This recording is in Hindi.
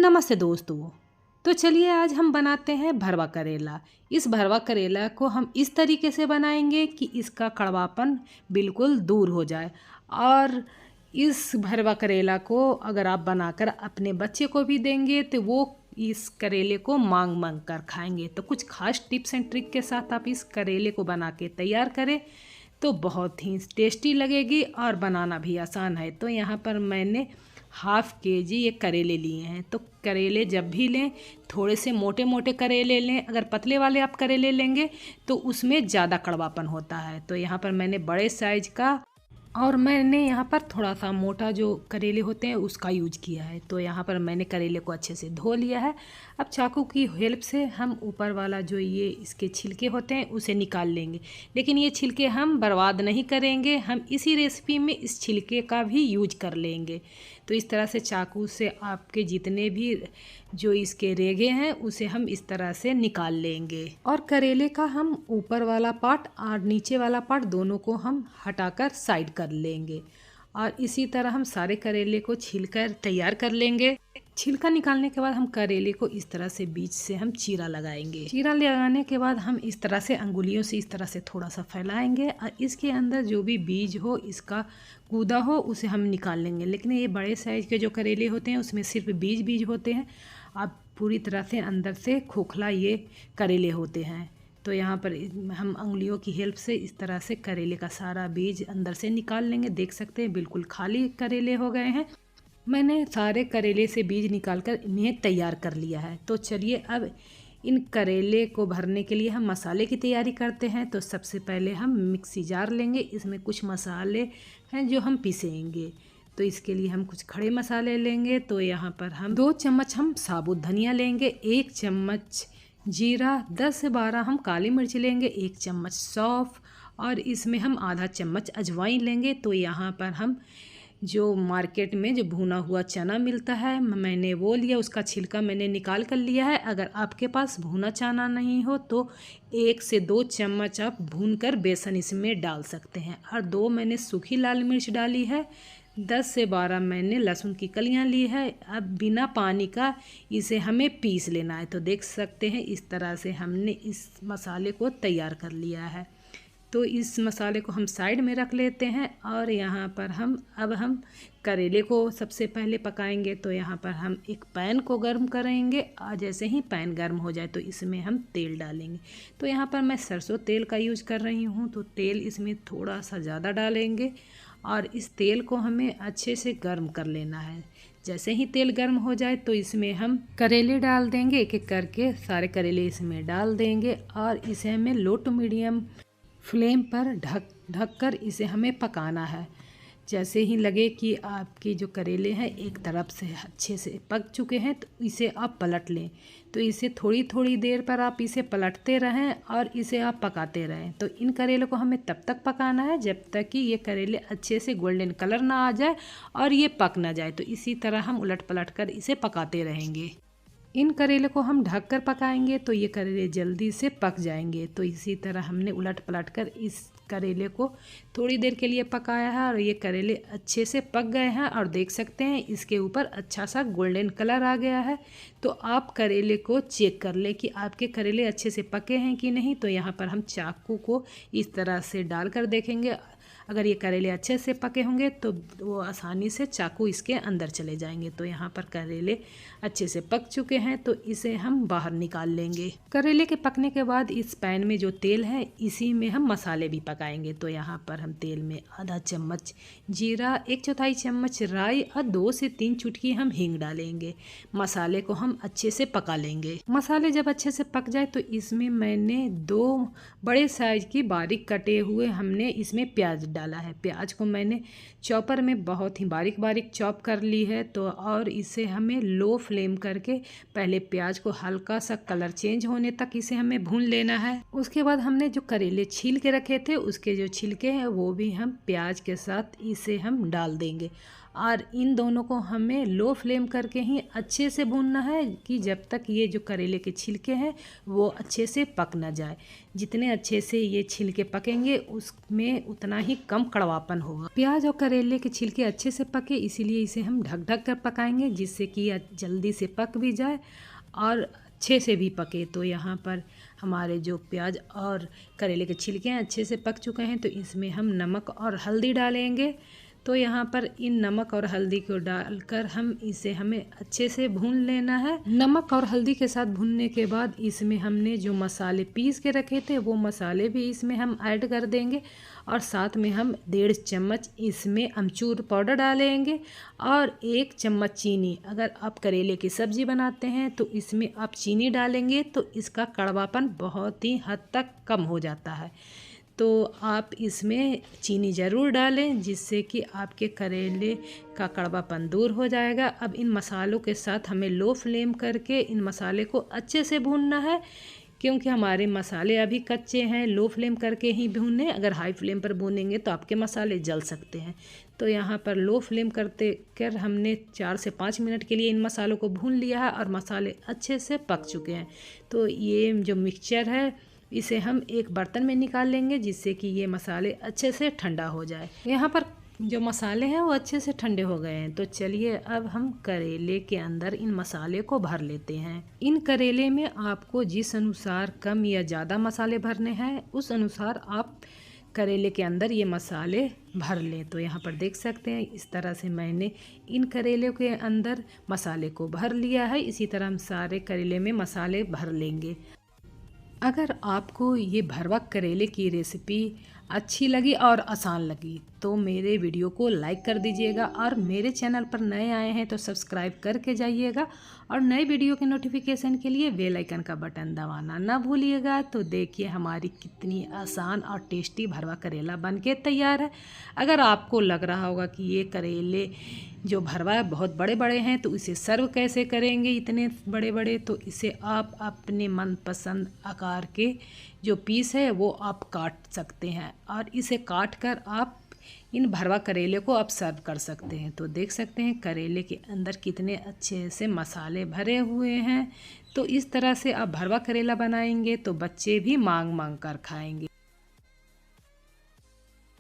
नमस्ते दोस्तों। तो चलिए आज हम बनाते हैं भरवा करेला। इस भरवा करेला को हम इस तरीके से बनाएंगे कि इसका कड़वापन बिल्कुल दूर हो जाए। और इस भरवा करेला को अगर आप बनाकर अपने बच्चे को भी देंगे तो वो इस करेले को मांग मांग कर खाएंगे। तो कुछ खास टिप्स एंड ट्रिक के साथ आप इस करेले को बना के तैयार करें तो बहुत ही टेस्टी लगेगी और बनाना भी आसान है। तो यहाँ पर मैंने हाफ़ केजी ये करेले लिए हैं। तो करेले जब भी लें थोड़े से मोटे मोटे करेले लें। अगर पतले वाले आप करेले लेंगे तो उसमें ज़्यादा कड़वापन होता है। तो यहाँ पर मैंने बड़े साइज का और मैंने यहाँ पर थोड़ा सा मोटा जो करेले होते हैं उसका यूज किया है। तो यहाँ पर मैंने करेले को अच्छे से धो लिया है। अब चाकू की हेल्प से हम ऊपर वाला जो ये इसके छिलके होते हैं उसे निकाल लेंगे। लेकिन ये छिलके हम बर्बाद नहीं करेंगे, हम इसी रेसिपी में इस छिलके का भी यूज कर लेंगे। तो इस तरह से चाकू से आपके जितने भी जो इसके रेगे हैं उसे हम इस तरह से निकाल लेंगे। और करेले का हम ऊपर वाला पार्ट और नीचे वाला पार्ट दोनों को हम हटाकर साइड कर लेंगे। और इसी तरह हम सारे करेले को छीलकर तैयार कर लेंगे। छिलका निकालने के बाद हम करेले को इस तरह से बीच से हम चीरा लगाएंगे। चीरा लगाने के बाद हम इस तरह से अंगुलियों से इस तरह से थोड़ा सा फैलाएंगे और इसके अंदर जो भी बीज हो, इसका गूदा हो, उसे हम निकाल लेंगे। लेकिन ये बड़े साइज के जो करेले होते हैं उसमें सिर्फ बीज होते हैं। अब पूरी तरह से अंदर से खोखला ये करेले होते हैं। तो यहाँ पर हम अंगुलियों की हेल्प से इस तरह से करेले का सारा बीज अंदर से निकाल लेंगे। देख सकते हैं बिल्कुल खाली करेले हो गए हैं। मैंने सारे करेले से बीज निकालकर इन्हें तैयार कर लिया है। तो चलिए अब इन करेले को भरने के लिए हम मसाले की तैयारी करते हैं। तो सबसे पहले हम मिक्सी जार लेंगे। इसमें कुछ मसाले हैं जो हम पीसेंगे। तो इसके लिए हम कुछ खड़े मसाले लेंगे। तो यहाँ पर हम 2 चम्मच हम साबुत धनिया लेंगे, 1 चम्मच जीरा, 10 से 12 हम काली मिर्च लेंगे, 1 चम्मच सौंफ और इसमें हम आधा चम्मच अजवाइन लेंगे। तो यहाँ पर हम जो मार्केट में जो भुना हुआ चना मिलता है मैंने वो लिया, उसका छिलका मैंने निकाल कर लिया है। अगर आपके पास भुना चना नहीं हो तो 1 से 2 चम्मच आप भूनकर बेसन इसमें डाल सकते हैं। और 2 मैंने सूखी लाल मिर्च डाली है, 10 से 12 मैंने लहसुन की कलियां ली है। अब बिना पानी का इसे हमें पीस लेना है। तो देख सकते हैं इस तरह से हमने इस मसाले को तैयार कर लिया है। तो इस मसाले को हम साइड में रख लेते हैं। और यहाँ पर हम करेले को सबसे पहले पकाएंगे। तो यहाँ पर हम एक पैन को गर्म करेंगे और जैसे ही पैन गर्म हो जाए तो इसमें हम तेल डालेंगे। तो यहाँ पर मैं सरसों तेल का यूज़ कर रही हूँ। तो तेल इसमें थोड़ा सा ज़्यादा डालेंगे और इस तेल को हमें अच्छे से गर्म कर लेना है। जैसे ही तेल गर्म हो जाए तो इसमें हम करेले डाल देंगे। एक एक करके सारे करेले इसमें डाल देंगे और इसे हमें लो टू मीडियम फ्लेम पर ढककर इसे हमें पकाना है। जैसे ही लगे कि आपके जो करेले हैं एक तरफ से अच्छे से पक चुके हैं तो इसे आप पलट लें। तो इसे थोड़ी थोड़ी देर पर आप इसे पलटते रहें और इसे आप पकाते रहें। तो इन करेलों को हमें तब तक पकाना है जब तक कि ये करेले अच्छे से गोल्डन कलर ना आ जाए और ये पक ना जाए। तो इसी तरह हम उलट पलट कर इसे पकाते रहेंगे। इन करेले को हम ढक कर पकाएंगे तो ये करेले जल्दी से पक जाएंगे। तो इसी तरह हमने उलट पलट कर इस करेले को थोड़ी देर के लिए पकाया है और ये करेले अच्छे से पक गए हैं। और देख सकते हैं इसके ऊपर अच्छा सा गोल्डन कलर आ गया है। तो आप करेले को चेक कर लें कि आपके करेले अच्छे से पके हैं कि नहीं। तो यहाँ पर हम चाकू को इस तरह से डालकर देखेंगे। अगर ये करेले अच्छे से पके होंगे तो वो आसानी से चाकू इसके अंदर चले जाएंगे। तो यहाँ पर करेले अच्छे से पक चुके हैं तो इसे हम बाहर निकाल लेंगे। करेले के पकने के बाद इस पैन में जो तेल है इसी में हम मसाले भी पकाएंगे। तो यहाँ पर हम तेल में आधा चम्मच जीरा, 1/4 चम्मच राई और 2 से 3 चुटकी हम हींग डालेंगे। मसाले को हम अच्छे से पका लेंगे। मसाले जब अच्छे से पक जाए तो इसमें मैंने 2 बड़े साइज की बारीक कटे हुए हमने इसमें प्याज डाला है। प्याज को मैंने चॉपर में बहुत ही बारीक बारीक चॉप कर ली है। तो और इसे हमें लो फ्लेम करके पहले प्याज को हल्का सा कलर चेंज होने तक इसे हमें भून लेना है। उसके बाद हमने जो करेले छील के रखे थे उसके जो छिलके हैं वो भी हम प्याज के साथ इसे हम डाल देंगे और इन दोनों को हमें लो फ्लेम करके ही अच्छे से भूनना है कि जब तक ये जो करेले के छिलके हैं वो अच्छे से पक ना जाए। जितने अच्छे से ये छिलके पकेंगे उसमें उतना ही कम कड़वापन होगा। प्याज और करेले के छिलके अच्छे से पके, इसीलिए इसे हम ढक ढक कर पकाएंगे जिससे कि जल्दी से पक भी जाए और अच्छे से भी पके। तो यहाँ पर हमारे जो प्याज और करेले के छिलके हैं अच्छे से पक चुके हैं, तो इसमें हम नमक और हल्दी डालेंगे। तो यहाँ पर इन नमक और हल्दी को डालकर हमें अच्छे से भून लेना है। नमक और हल्दी के साथ भूनने के बाद इसमें हमने जो मसाले पीस के रखे थे वो मसाले भी इसमें हम ऐड कर देंगे और साथ में हम 1.5 चम्मच इसमें अमचूर पाउडर डालेंगे और 1 चम्मच चीनी। अगर आप करेले की सब्ज़ी बनाते हैं तो इसमें आप चीनी डालेंगे तो इसका कड़वापन बहुत ही हद तक कम हो जाता है। तो आप इसमें चीनी ज़रूर डालें जिससे कि आपके करेले का कड़वापन दूर हो जाएगा। अब इन मसालों के साथ हमें लो फ्लेम करके इन मसाले को अच्छे से भूनना है, क्योंकि हमारे मसाले अभी कच्चे हैं। लो फ्लेम करके ही भूनें, अगर हाई फ्लेम पर भूनेंगे तो आपके मसाले जल सकते हैं। तो यहाँ पर लो फ्लेम कर हमने 4 से 5 मिनट के लिए इन मसालों को भून लिया है और मसाले अच्छे से पक चुके हैं। तो ये जो मिक्सचर है इसे हम एक बर्तन में निकाल लेंगे जिससे कि ये मसाले अच्छे से ठंडा हो जाए। यहाँ पर जो मसाले हैं वो अच्छे से ठंडे हो गए हैं। तो चलिए अब हम करेले के अंदर इन मसाले को भर लेते हैं। इन करेले में आपको जिस अनुसार कम या ज़्यादा मसाले भरने हैं उस अनुसार आप करेले के अंदर ये मसाले भर लें। तो यहाँ पर देख सकते हैं इस तरह से मैंने इन करेले के अंदर मसाले को भर लिया है। इसी तरह हम सारे करेले में मसाले भर लेंगे। अगर आपको ये भरवा करेले की रेसिपी अच्छी लगी और आसान लगी तो मेरे वीडियो को लाइक कर दीजिएगा और मेरे चैनल पर नए आए हैं तो सब्सक्राइब करके जाइएगा और नए वीडियो के नोटिफिकेशन के लिए बेल आइकन का बटन दबाना ना भूलिएगा। तो देखिए हमारी कितनी आसान और टेस्टी भरवा करेला बनके तैयार है। अगर आपको लग रहा होगा कि ये करेले जो भरवा है बहुत बड़े बड़े हैं तो इसे सर्व कैसे करेंगे इतने बड़े बड़े, तो इसे आप अपने मनपसंद आकार के जो पीस है वो आप काट सकते हैं और इसे काट कर आप इन भरवा करेले को आप सर्व कर सकते हैं। तो देख सकते हैं करेले के अंदर कितने अच्छे से मसाले भरे हुए हैं। तो इस तरह से आप भरवा करेला बनाएंगे तो बच्चे भी मांग मांग कर खाएंगे।